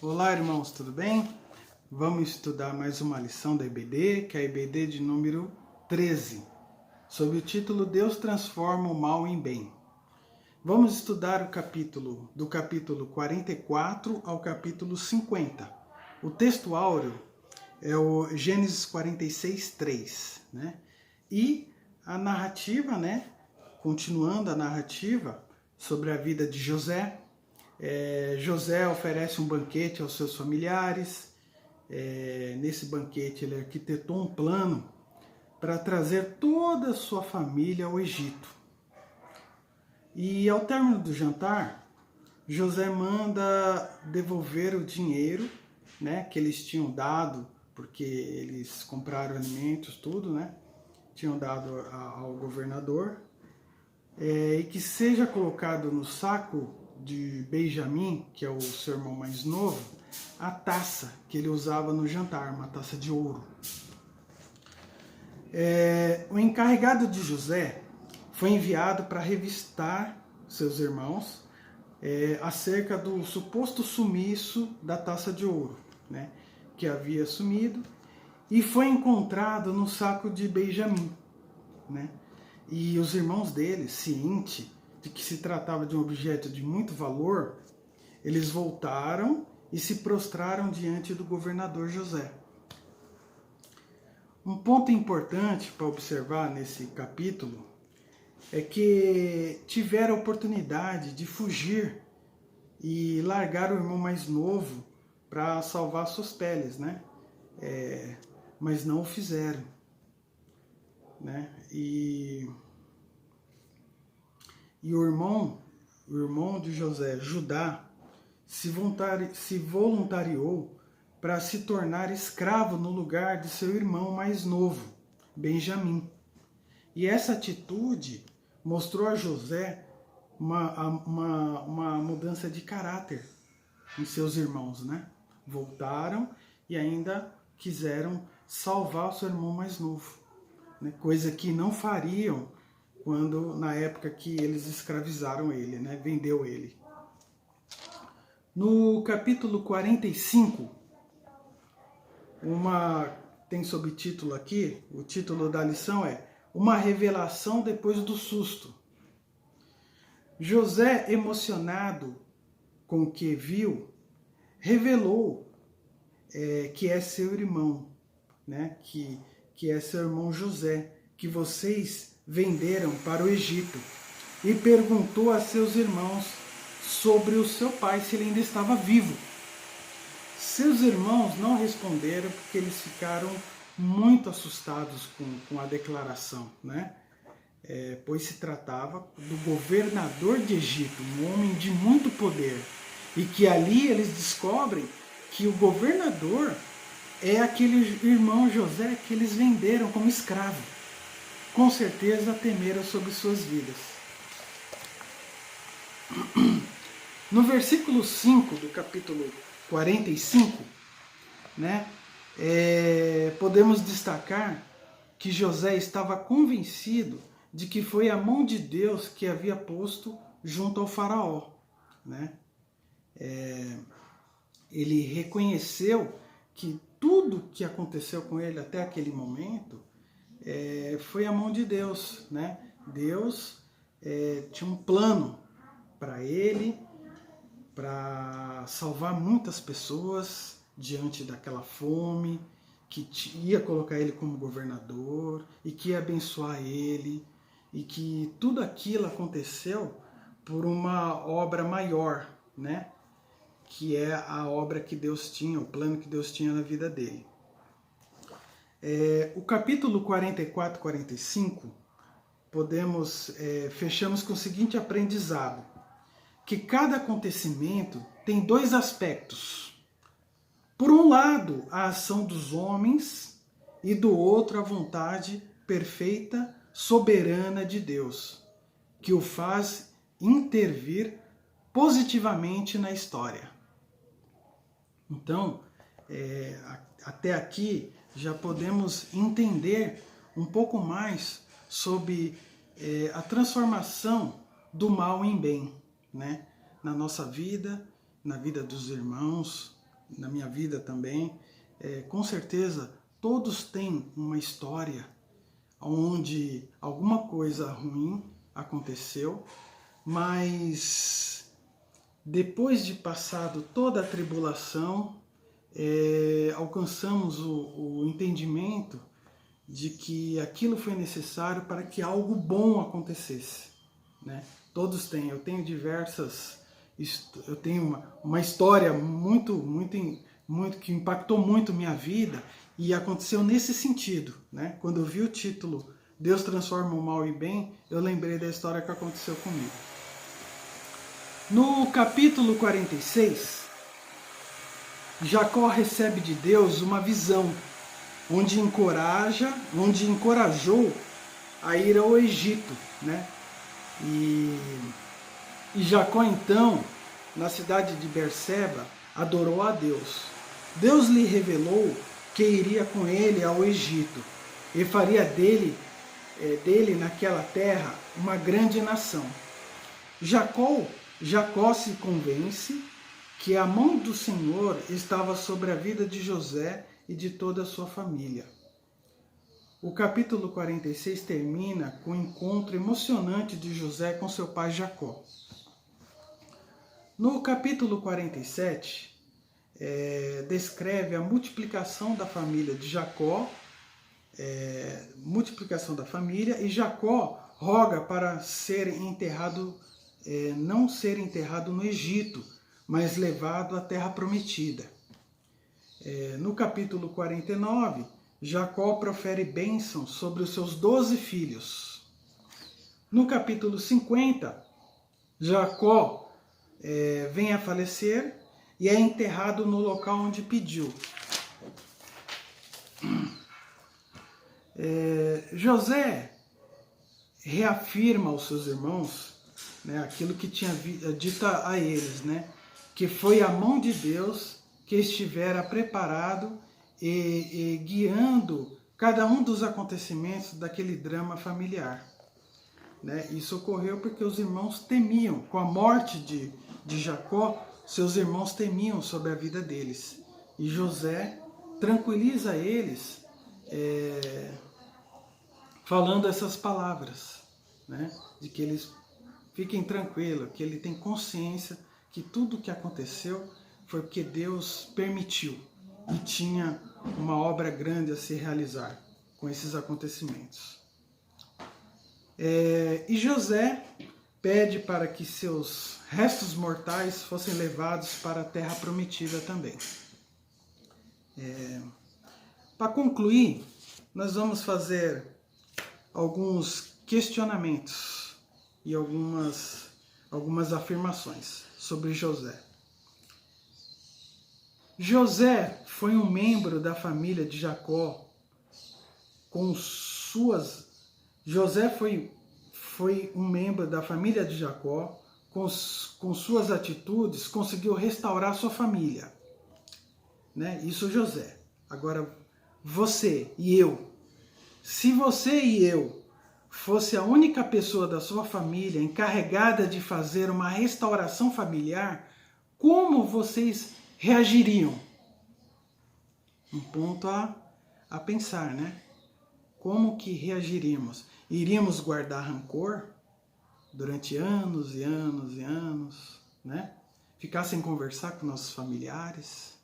Olá, irmãos, tudo bem? Vamos estudar mais uma lição da EBD, que é a EBD de número 13, sob o título Deus transforma o mal em bem. Vamos estudar o capítulo, do capítulo 44 ao capítulo 50. O texto áureo é o Gênesis 46, 3, né? E a narrativa, né? Continuando a narrativa sobre a vida de José. José oferece um banquete aos seus familiares. Nesse banquete ele arquitetou um plano para trazer toda a sua família ao Egito. E ao término do jantar, José manda devolver o dinheiro, né, que eles tinham dado, porque eles compraram alimentos, tudo, né? Tinham dado ao governador, e que seja colocado no saco de Benjamim, que é o seu irmão mais novo, a taça que ele usava no jantar, uma taça de ouro. O encarregado de José foi enviado para revistar seus irmãos acerca do suposto sumiço da taça de ouro, né, que havia sumido, e foi encontrado no saco de Benjamim, né? E os irmãos dele, cientes de que se tratava de um objeto de muito valor, eles voltaram e se prostraram diante do governador José. Um ponto importante para observar nesse capítulo é que tiveram a oportunidade de fugir e largar o irmão mais novo para salvar suas peles, né? Mas não o fizeram, né? E o irmão de José, Judá, se voluntariou para se tornar escravo no lugar de seu irmão mais novo, Benjamim. E essa atitude mostrou a José uma mudança de caráter em seus irmãos, né? Voltaram e ainda quiseram salvar o seu irmão mais novo, né? Coisa que não fariam na época que eles escravizaram ele, né? Vendeu ele. No capítulo 45, tem subtítulo aqui, o título da lição é Uma revelação depois do susto. José, emocionado com o que viu, revelou que é seu irmão, né? Que é seu irmão José, que vocês venderam para o Egito, e perguntou a seus irmãos sobre o seu pai, se ele ainda estava vivo. Seus irmãos não responderam porque eles ficaram muito assustados com a declaração, né? Pois se tratava do governador de Egito, um homem de muito poder, e que ali eles descobrem que o governador é aquele irmão José que eles venderam como escravo. Com certeza temeram sobre suas vidas. No versículo 5 do capítulo 45, né, podemos destacar que José estava convencido de que foi a mão de Deus que havia posto junto ao faraó, né? Ele reconheceu que tudo que aconteceu com ele até aquele momento foi a mão de Deus, né? Deus tinha um plano para ele, para salvar muitas pessoas diante daquela fome, que ia colocar ele como governador e que ia abençoar ele, e que tudo aquilo aconteceu por uma obra maior, né? Que é a obra que Deus tinha, o plano que Deus tinha na vida dele. O capítulo 44 e 45, fechamos com o seguinte aprendizado, que cada acontecimento tem dois aspectos. Por um lado, a ação dos homens, e do outro, a vontade perfeita, soberana de Deus, que o faz intervir positivamente na história. Então, até aqui já podemos entender um pouco mais sobre a transformação do mal em bem, né? Na nossa vida, na vida dos irmãos, na minha vida também. Com certeza, todos têm uma história onde alguma coisa ruim aconteceu, mas depois de passado toda a tribulação, alcançamos o entendimento de que aquilo foi necessário para que algo bom acontecesse, né? Todos têm. Eu tenho uma história muito que impactou muito minha vida e aconteceu nesse sentido, né? Quando eu vi o título Deus transforma o mal em bem, eu lembrei da história que aconteceu comigo. No capítulo 46, Jacó recebe de Deus uma visão onde encorajou a ir ao Egito, né? E Jacó então, na cidade de Berseba, adorou a Deus. Deus lhe revelou que iria com ele ao Egito e faria dele naquela terra uma grande nação. Jacó se convence que a mão do Senhor estava sobre a vida de José e de toda a sua família. O capítulo 46 termina com o encontro emocionante de José com seu pai Jacó. No capítulo 47, descreve a multiplicação da família de Jacó, e Jacó roga para ser enterrado, não ser enterrado no Egito, mas levado à terra prometida. No capítulo 49, Jacó profere bênçãos sobre os seus 12 filhos. No capítulo 50, Jacó vem a falecer e é enterrado no local onde pediu. José reafirma aos seus irmãos, né, aquilo que tinha dito a eles, né, que foi a mão de Deus que estivera preparado e guiando cada um dos acontecimentos daquele drama familiar, né? Isso ocorreu porque os irmãos temiam, com a morte de Jacó, seus irmãos temiam sobre a vida deles. E José tranquiliza eles, falando essas palavras, né? De que eles fiquem tranquilos, que ele tem consciência que tudo o que aconteceu foi porque Deus permitiu e tinha uma obra grande a se realizar com esses acontecimentos. E José pede para que seus restos mortais fossem levados para a terra prometida também. Para concluir, nós vamos fazer alguns questionamentos e algumas afirmações sobre José. José foi um membro da família de Jacó José foi um membro da família de Jacó, com suas atitudes conseguiu restaurar sua família, né? Isso José. Agora você e eu, se você e eu fosse a única pessoa da sua família encarregada de fazer uma restauração familiar, como vocês reagiriam? Um ponto a pensar, né? Como que reagiríamos? Iríamos guardar rancor durante anos e anos e anos, né? Ficar sem conversar com nossos familiares?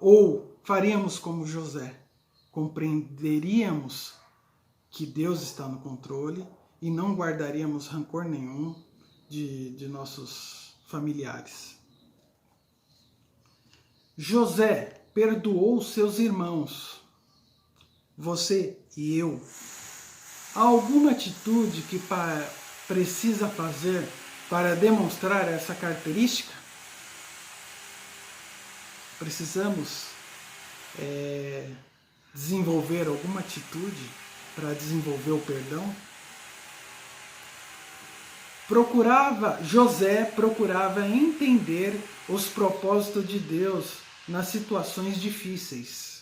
Ou faríamos como José? Compreenderíamos que Deus está no controle e não guardaríamos rancor nenhum de nossos familiares. José perdoou seus irmãos. Você e eu. Há alguma atitude que precisa fazer para demonstrar essa característica? Precisamos desenvolver alguma atitude para desenvolver o perdão? José procurava entender os propósitos de Deus nas situações difíceis.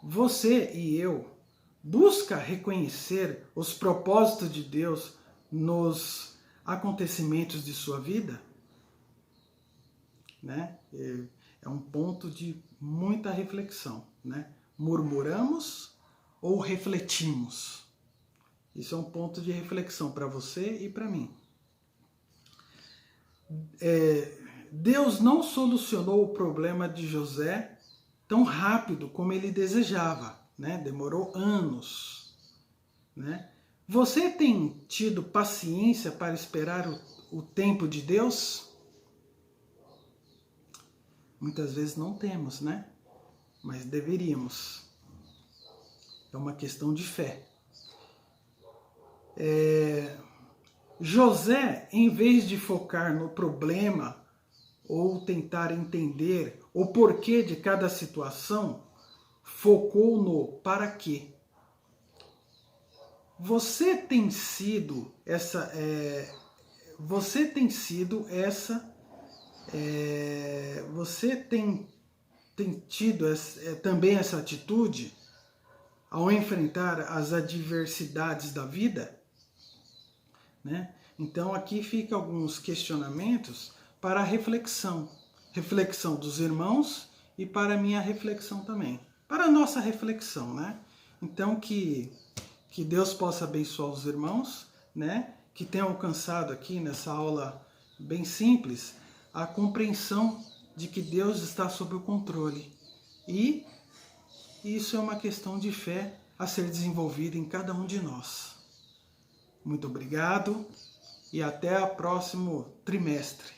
Você e eu busca reconhecer os propósitos de Deus nos acontecimentos de sua vida? né? É um ponto de muita reflexão, né? Murmuramos ou refletimos? Isso é um ponto de reflexão para você e para mim. Deus não solucionou o problema de José tão rápido como ele desejava, né? Demorou anos, né? Você tem tido paciência para esperar o tempo de Deus? Muitas vezes não temos, né? Mas deveríamos. É uma questão de fé. José, em vez de focar no problema ou tentar entender o porquê de cada situação, focou no para quê. Você tem sido essa tido também essa atitude ao enfrentar as adversidades da vida? Né? Então aqui fica alguns questionamentos para a reflexão dos irmãos e para a minha reflexão também, para a nossa reflexão, né? Então que Deus possa abençoar os irmãos, né? Que tenham alcançado aqui nessa aula bem simples a compreensão de que Deus está sob o controle. E isso é uma questão de fé a ser desenvolvida em cada um de nós. Muito obrigado e até o próximo trimestre.